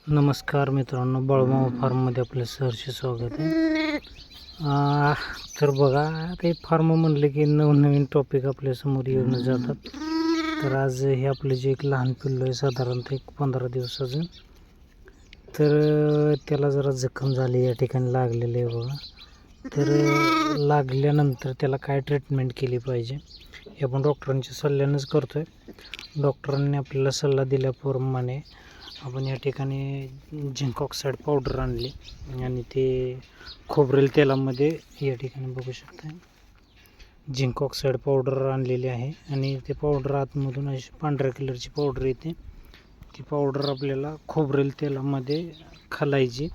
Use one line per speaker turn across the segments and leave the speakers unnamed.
नमस्कार मित्रांनो, बाळूमामा फार्ममध्ये आपलं सहर्ष स्वागत आहे. तर बघा, ते फार्म म्हणलं की नवनवीन टॉपिक आपल्यासमोर येऊन जातात. तर आज हे आपलं जे एक लहान पिल्लू आहे, साधारणतः एक 15 दिवसाचं, तर त्याला जरा जखम झाली, या ठिकाणी लागलेलं आहे बघा. तर लागल्यानंतर त्याला काय ट्रीटमेंट केली पाहिजे हे आपण डॉक्टरांच्या सल्ल्यानंच करतो आहे. डॉक्टरांनी आपल्याला सल्ला दिल्याप्रमाणे आपण या ठिकाणी झिंक ऑक्साईड पावडर आणली आणि ते खोबरेल तेलामध्ये या ठिकाणी बघू शकता झिंक ऑक्साईड पावडर आणलेली आहे. आणि ते पावडर आतमधून अशी पांढऱ्या कलरची पावडर येते. ती पावडर आपल्याला खोबरेल तेलामध्ये खालायची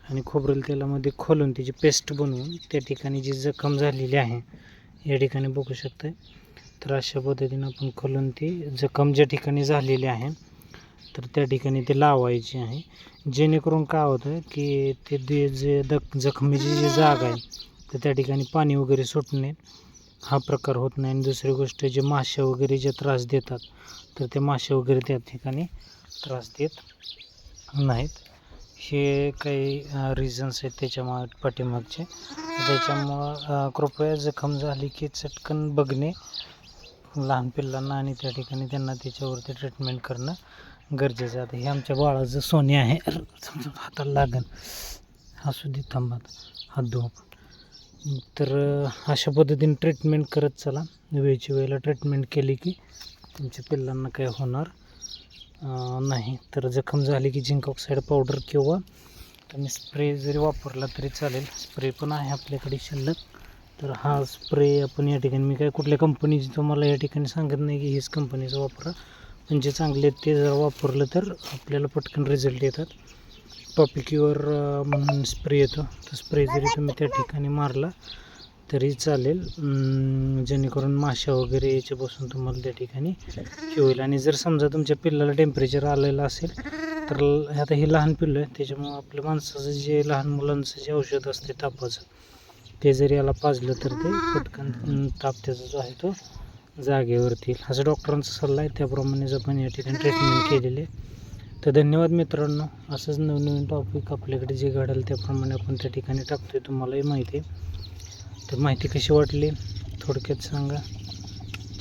आणि खोबरेल तेलामध्ये खोलून त्याची पेस्ट बनवून त्या ठिकाणी जी जखम झालेली आहे या ठिकाणी बघू शकता. तर अशा पद्धतीनं आपण खोलून ती जखम ज्या ठिकाणी झालेली आहे तर त्या ठिकाणी ते लावायचे आहे. जेणेकरून काय होतं की ते जे जखमेची जी जागा आहे तर त्या ठिकाणी पाणी वगैरे सुटणे हा प्रकार होत नाही. आणि दुसरी गोष्ट, जे माशा वगैरे जे त्रास देतात तर ते माशा वगैरे त्या ठिकाणी त्रास देत नाहीत. हे काही रिझन्स आहेत त्याच्या पाठीमागचे. त्याच्यामुळं कृपया जखम झाली की चटकन बघणे लहान पिल्लांना आणि त्या ठिकाणी त्यांना त्याच्यावरती ट्रीटमेंट करणं गरजेचं आहे. आता हे आमच्या बाळाचं सोने आहे, हाताला लागन असू दे, थांबा हात धुवू. तर अशा पद्धतीने ट्रीटमेंट करत चला. वेळची वेळेला ट्रीटमेंट केली की तुमच्या पिल्लांना काही होणार नाही. तर जखम झाली की झिंक ऑक्साईड पावडर किंवा तुम्ही स्प्रे जरी वापरला तरी चालेल. स्प्रे पण आहे आपल्याकडे शिल्लक. तर हा स्प्रे आपण या ठिकाणी, मी काय कुठल्या कंपनीची तुम्हाला या ठिकाणी सांगत नाही की हीच कंपनीचा वापरा, पण जे चांगले आहेत ते जर वापरलं तर आपल्याला पटकन रिझल्ट येतात. टॉपिक्युअर म्हणून स्प्रे येतो, तर स्प्रे जरी तुम्ही त्या ठिकाणी मारला तरी चालेल, जेणेकरून माशा वगैरे याच्यापासून तुम्हाला त्या ठिकाणी हे होईल. आणि जर समजा तुमच्या पिल्लाला टेम्परेचर आलेलं असेल तर आता हे लहान पिल्लू आहे, त्याच्यामुळं आपल्या माणसाचं जे लहान मुलांचं जे औषध असते तापाचं ते जरी याला पाजलं तर ते पटकन ताप त्याचा जो आहे तो जागेवरती येईल. असं डॉक्टरांचा सल्ला आहे, त्याप्रमाणेच आपण या ठिकाणी ट्रीटमेंट केलेली आहे. तर धन्यवाद मित्रांनो. असंच नवनवीन टॉपिक आपल्याकडे जे घडेल त्याप्रमाणे आपण त्या ठिकाणी टाकतो आहे. तुम्हालाही माहिती आहे. तर माहिती कशी वाटली थोडक्यात सांगा.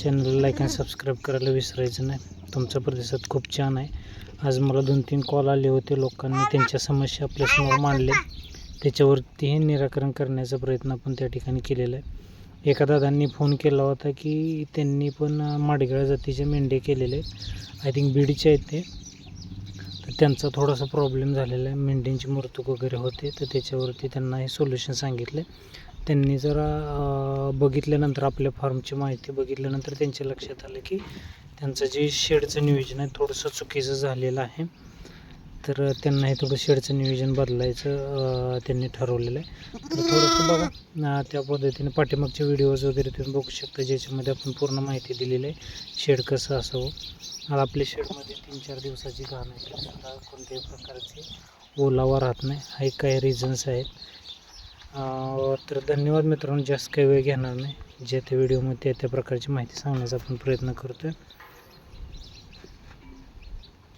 चॅनलला लाईक आणि सबस्क्राईब करायला विसरायचं नाही. तुमचा प्रतिसाद खूप छान आहे. आज मला 2-3 कॉल आले होते, लोकांनी त्यांच्या समस्या आपल्यासमोर मांडल्या, त्याच्यावरतीही निराकरण करण्याचा प्रयत्न आपण त्या ठिकाणी केलेला आहे. एका दादांनी फोन केला होता की त्यांनी पण माडगेळा जातीचे मेंढे केलेले आहेत, आय थिंक बीडचे आहेत ते. तर त्यांचा थोडासा प्रॉब्लेम झालेला आहे, मेंढ्यांची मृत्यू वगैरे होते, तर त्याच्यावरती त्यांना हे सोल्युशन सांगितले. त्यांनी जरा बघितल्यानंतर, आपल्या फार्मची माहिती बघितल्यानंतर त्यांच्या लक्षात आलं की त्यांचं जे शेडचं नियोजन आहे थोडंसं चुकीचं झालेलं आहे. तर त्यांना हे थोडं शेडचं नियोजन बदलायचं त्यांनी ठरवलेलं आहे. तर थोडंसं बघा, त्या पद्धतीने पाठीमागचे व्हिडिओज वगैरे तुम्ही बघू शकता, ज्याच्यामध्ये आपण पूर्ण माहिती दिलेली आहे शेड कसं असावं. आता आपल्या शेडमध्ये 3-4 दिवसाची घाण आहे, त्याला कोणत्याही प्रकारचे ओलावा राहत नाही. हे काही रिझन्स आहेत. तर धन्यवाद मित्रांनो. जास्त काही वेळ घेणार नाही, जे त्या व्हिडिओमध्ये त्या प्रकारची माहिती सांगण्याचा आपण प्रयत्न करतो आहे.